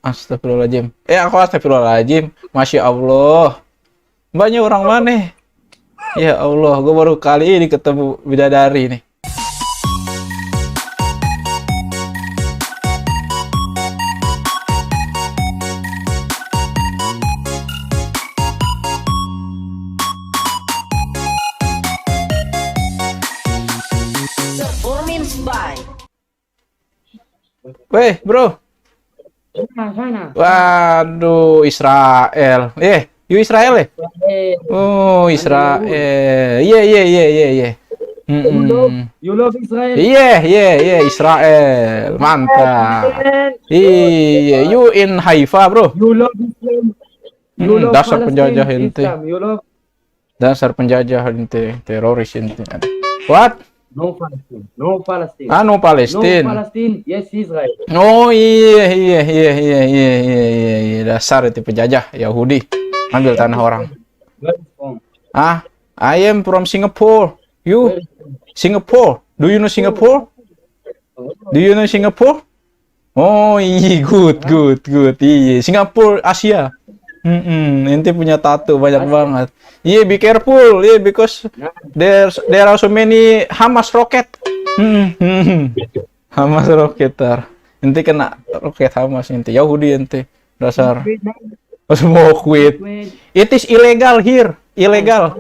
Astagfirullahaladzim. Aku astagfirullahaladzim. Masya Allah. Mbaknya orang mana? Ya Allah, gue baru kali ini ketemu bidadari nih. Weh, bro. Waduh, Israel. You Israel ya? Oh, Israel. Iya. You love Israel? Iya, Israel. Mantap. Iya, you in Haifa, bro. You love Islam? You love dasar penjajah ente. You love? Dasar penjajah ente, teroris ente. What? No Palestine. No Palestine. No Palestine. No Palestine. Yes, Israel. Oh iya. Dasar itu penjajah Yahudi. Ambil tanah orang. I am from Singapore. You? Singapore. Do you know Singapore? Do you know Singapore? Oh iya, good. Iya, Singapore Asia. Ente punya tato banyak banget. Be careful. Because there are so many Hamas rocket. Hamas roketar. Ente kena roket Hamas ente. Yahudi ente. Dasar. Smoke weed. It is illegal here. Illegal.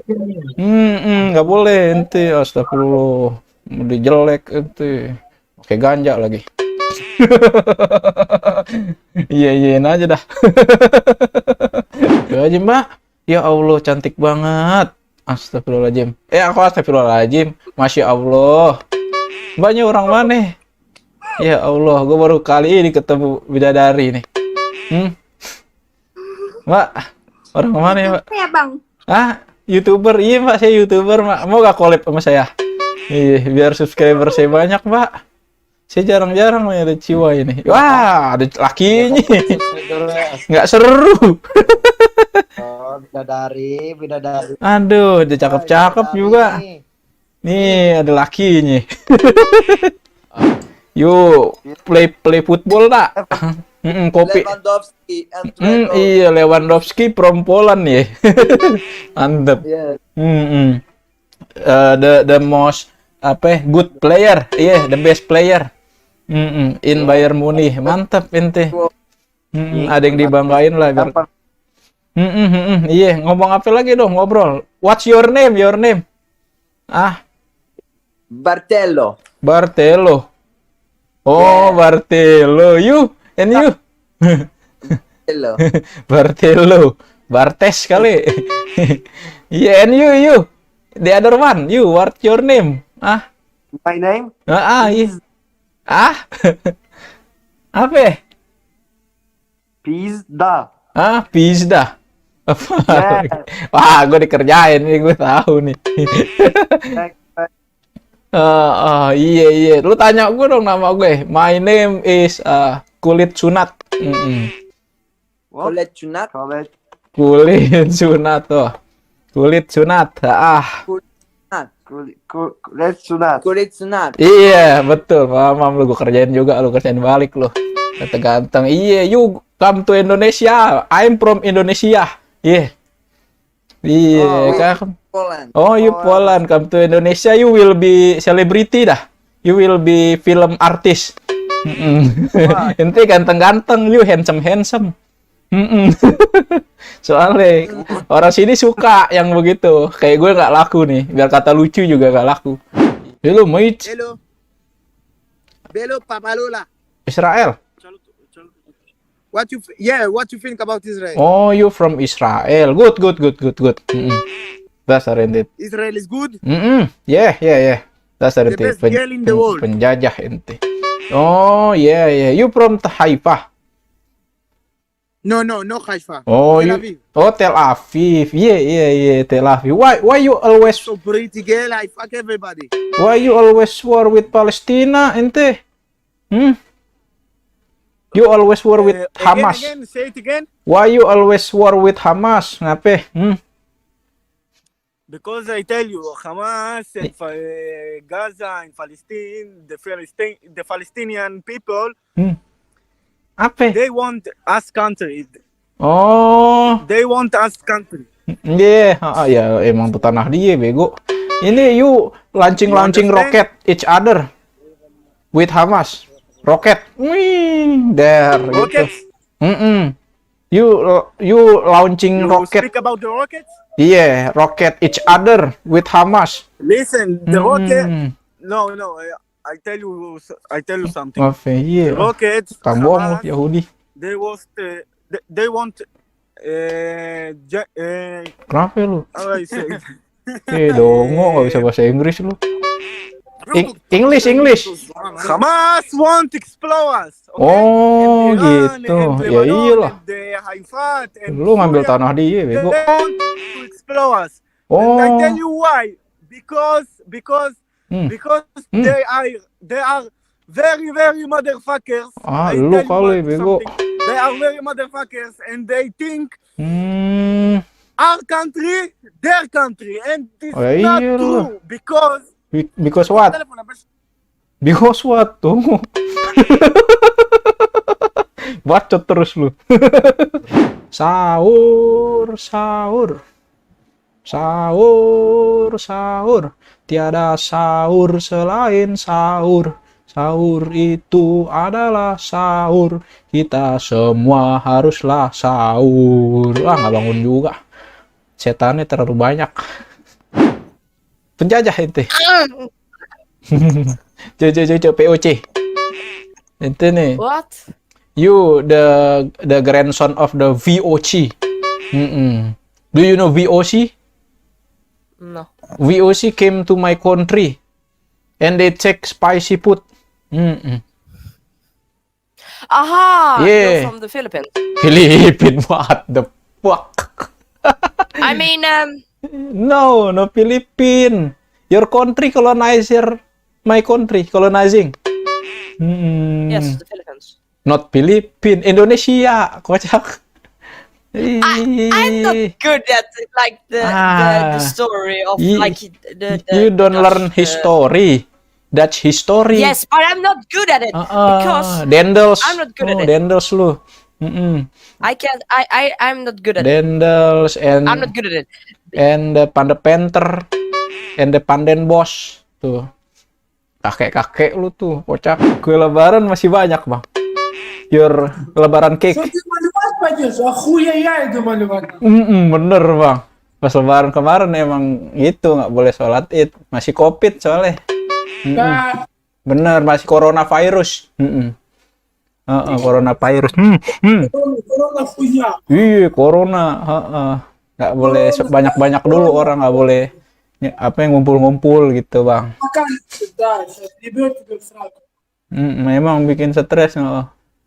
Nggak boleh ente. Astagfirullah. Udah jelek ente. Pakai ganja lagi. Iya aja dah. Ya aja mbak. Ya Allah cantik banget. Astagfirullahaladzim. Aku astagfirullahaladzim. Masya Allah. Mbaknya orang mana? Ya Allah, gue baru kali ini ketemu bidadari nih. Mbak, orang mana ya mbak? Ya bang. YouTuber. Iya mbak, saya YouTuber mbak. Mau gak collab sama saya? Iya, biar subscriber saya banyak mbak. Saya jarang-jarang nih ada ciwa ini. Wah, ada lakinya. Nggak seru. Bidadari. Aduh, udah cakep-cakep juga. Nih, ada lakinya. Yuk, play football tak? Kopi. Lewandowski. Iya, Lewandowski from Poland ya. Mantep. The most good player. The best player. In Bayern Munich. Mantap ente. Ada yang dibanggain lah biar. Iya, ngomong apa lagi dong, ngobrol. What's your name? Bartello. Oh, Bartello. You and you. Hello. Bartello. Bartes kali. Yeah, and you. The other one. You, what's your name? My name? Iya. Apa? Pizda. Pizda. Yeah. Wah, gue dikerjain nih, gue tahu nih. Iya. Lu tanya gue dong nama gue. My name is Kulit Sunat. Kulit sunat. Kulit Sunat tuh. Kulit Sunat. Kulit sunat. Iya, betul. Mamam lu gue kerjain juga, lu kerjain balik lu. Kata ganteng. Iya, you come to Indonesia. I'm from Indonesia. Iya. Kan. Poland. Oh, you Poland. Come to Indonesia, you will be celebrity dah. You will be film artist. Ente ganteng-ganteng, you handsome. Soalnya orang sini suka yang begitu. Kayak gue nggak laku nih. Biar kata lucu juga nggak laku. Hello, mate. Hello. Bello Papalola. Israel. What you think about Israel? Oh, you from Israel. Good. Dasar ente. Israel is good. Yeah. Dasar The ente. best girl in the world. Penjajah ente. Oh, yeah. You from Haifa. No, Haifa. Oh, Tel Aviv. Tel Aviv. Yeah, Tel Aviv. Why you always So pretty girl, I fuck everybody. Why you always war with Palestina, ente? You always war with Hamas. Again, say it again. Why you always war with Hamas? Ngapain? Because I tell you, Hamas and Gaza and Palestine, the Palestinian people, Apa? They want us country. Oh, They want us country. iya, ya emang tuh tanah dia bego. Ini you launching You understand? rocket each other with Hamas. Rocket. Wih, there gitu. Rockets. You launching You rocket. speak about the rockets? Iya, rocket each other with Hamas. Listen, the rocket. Mm. No, I tell you something. Apa iya? The rockets. Kamu bohong lu, Hamas, Yahudi. they want. Kenapa lu? How I say? Dongo, nggak bisa bahasa Inggris lu. English. Hamas want explore us. Okay? Oh, And Iran, gitu. and Ya Lebanon, iyalah. and the Haifat, and Lu ngambil Syria. tanah dia, They bego. want to explore us. And I Oh, tell you why. Because Hmm. they are very motherfuckers. Ah, I lu tell you kali, bego. something. They are very motherfuckers, and they think Hmm, our country, their country, and it's Oh, not iya true because. because what? Because what tuh? Bacot terus lu. Sahur. Tiada sahur selain sahur. Sahur itu adalah sahur. Kita semua haruslah sahur. Nggak bangun juga. Setannya terlalu banyak. Penjajah ente. POC. Ente nih. What? You the grandson of the VOC. Do you know VOC? No. VOC came to my country and they take spicy food. Aha! Yeah. You're from the Philippines. Philippine, what the fuck? I mean, No, Philippine. Your country colonizer my country, colonizing. yes, the Philippines. Not Philippine, Indonesia, kocak. I'm not good at like the story of Ye- like the You don't Dutch, learn history. Dutch history. Yes, but I'm not good at it because Dendels. I'm not good at it. Dendels lu. I can't. I'm not good at it. Dendels and I'm not good at it. and the Panda Panther and the Pandan Boss tuh. Kakek-kakek lu tuh, kocak. Kue lebaran masih banyak, Bang. Your lebaran cake. Что ты малевать пойдешь? Охуя я иду малевать. Bener, Bang. Pas lebaran kemarin emang gitu, nggak boleh sholat id. Masih COVID soalnya. Да. Bener, masih coronavirus. Coronavirus. Корона хуя. Iya, corona. Nggak boleh banyak-banyak dulu orang, nggak boleh apa yang ngumpul-ngumpul gitu, Bang. Пока да, сейчас ебет тебе в сраку. Memang bikin stres.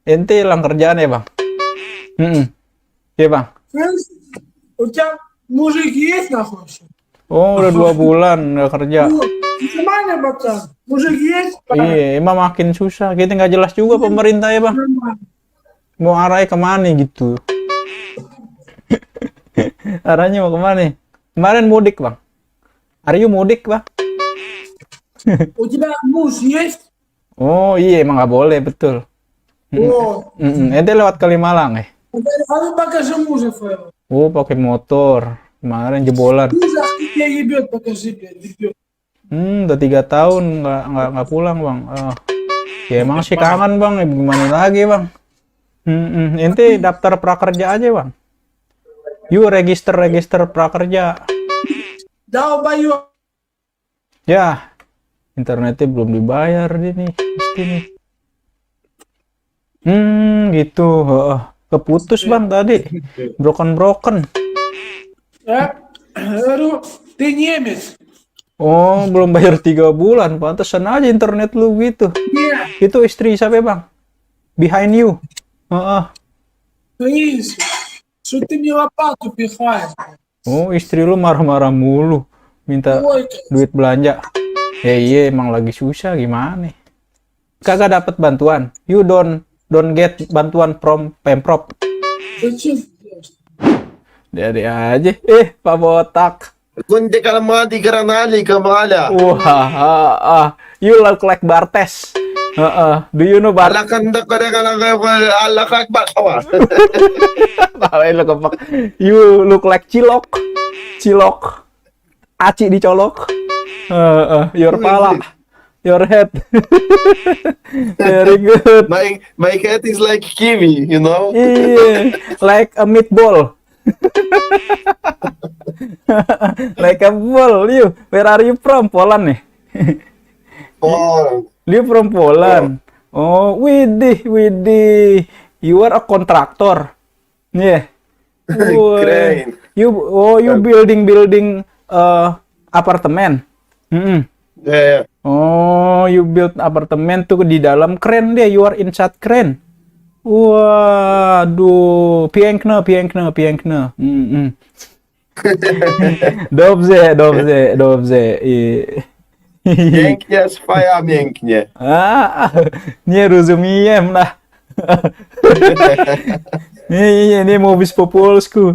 Ente hilang kerjaan ya, Bang? Iya, Bang. Слышь, у тебя мужик есть нахуй вообще? Oh, udah 2 bulan nggak kerja. Ну, нормально, братан? Мужик есть? Iya, emang makin susah. Kita nggak jelas juga pemerintah ya, Bang. Нормально. Mau arahnya kemana gitu. Arahnya mau kemana? Kemarin mudik, Bang. Are you mudik, Bang? У тебя муж есть? Oh iya, emang nggak boleh, betul. О, Ente lewat Kalimalang ya? а ну покажи мужа своего. Oh, pakai motor. Kemarin jebolan. Мужа тебя ебет, покажи, блядь, ебет. Udah 3 tahun nggak pulang, Bang. Ya emang sih kangen, Bang. Gimana lagi, Bang? Ente daftar prakerja aja, Bang. You register prakerja. Долбоёб. Ya, internetnya belum dibayar nih, pasti nih. Gitu. Keputus, Bang, tadi. Broken. Говорю, ты немец. Oh, belum bayar 3 bulan. Pantesan aja internet lu gitu. Нет, Itu istri siapa, Bang? Behind you. Таисия, что ты мне лопату пихаешь? Oh, istri lu marah-marah mulu. Minta Ой, duit belanja. Ya iya, emang lagi susah gimana? Kagak dapat bantuan. You don't get bantuan from Pemprov. зачем ты делаешь? Dari aja. Pak Botak. كنت كلماتي كرنالي كمالا Wah, you look like Bartes. Do you know Bart? You look like Cilok. Cilok. Aci dicolok. Your pala. Your head. Very good. My head is like kiwi, you know? Yeah, like a meatball. Like a ball. You, where are you from? Poland nih. Oh, You from Poland. Oh, Widih. You are a contractor. Yeah. Crane. You building apartemen. Yeah. Oh, you build apartemen tuh di dalam keren dia. You are inside keren. Waduh, piękne. Dobrze. Pięknie, swoja mięknie. Nie rozumiem lah. Nie mówisz po polsku.